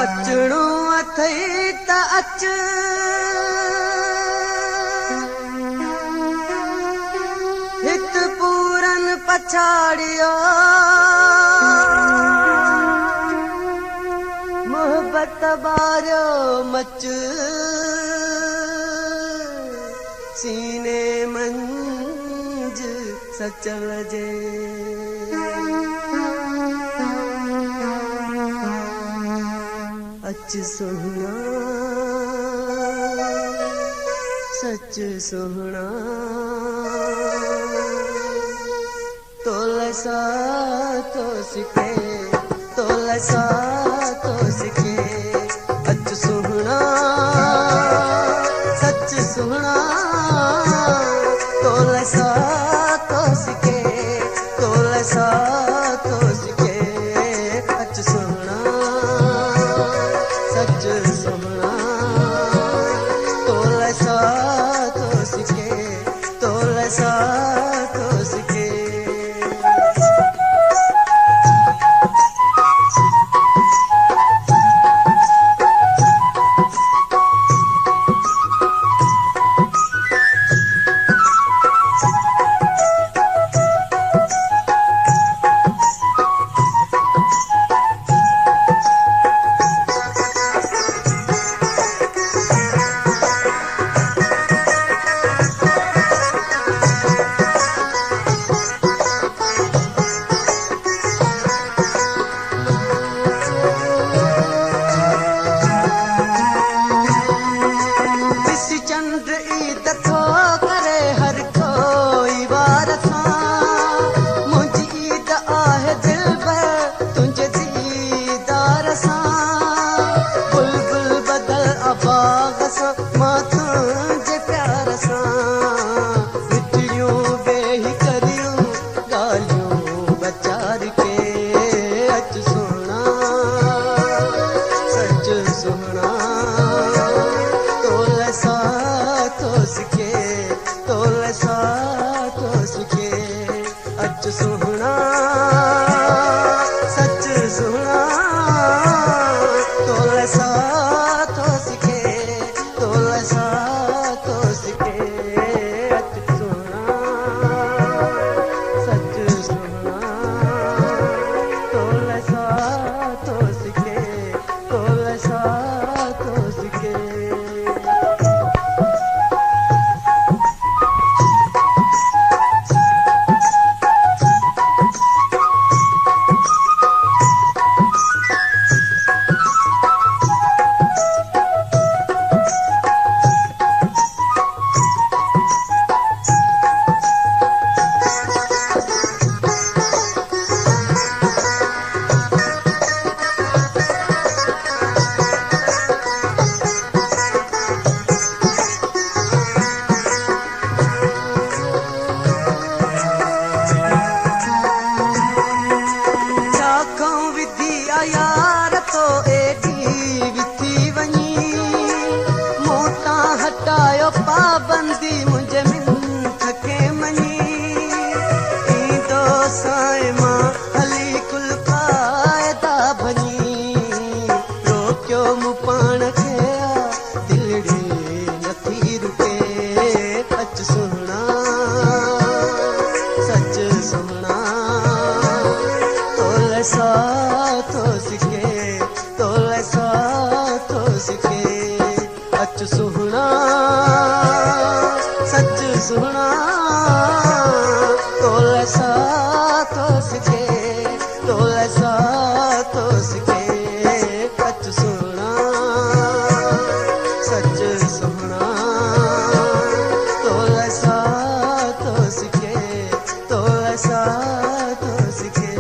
अचणो अथई त अच, हित पूरन पछाड़ियो मोहब्बत बारियो मच सीने मंज सच वजे। अच सोहना सच सोहना तोलसा तो सिखे तोलसा तो सिखे। अच सोहना सच सोहना तोलसा तो सिखे तोलसा तो सिखे। अच सोहना सच सोहना तोलसा तो सिखे तोलसा तो सिखे। अच सोहना सच सोहना तोलसा तो सिखे तोलसा तो सिखे। अच सोहना सच सोहना तोलसा तो सिखे तोलसा तो सिखे। यार तो एडी विथी वनी मोता हटायो पाबंदी मुझे मिन थके मनी। ईंदो साए मां हली कुल कायदा बनी रोकियो मूं पाण खे दिलड़ी नथी रुके। अच सोहना सच सोहना तोलसा तो सिखे तोलसा तो सिखे। अच सोहना सच सोहना तोलसा तो सिखे तोलसा तो सिखे। अच सोहना सच सोहना तोलसा तो सिखे तोलसा तो सिखे।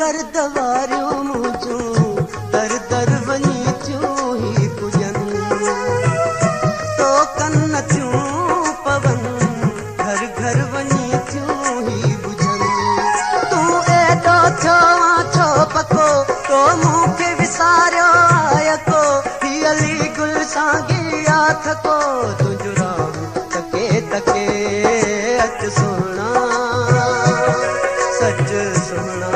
दर्द वारियो को तुझु राहूं तके तके अच सोहणा सच सोहणा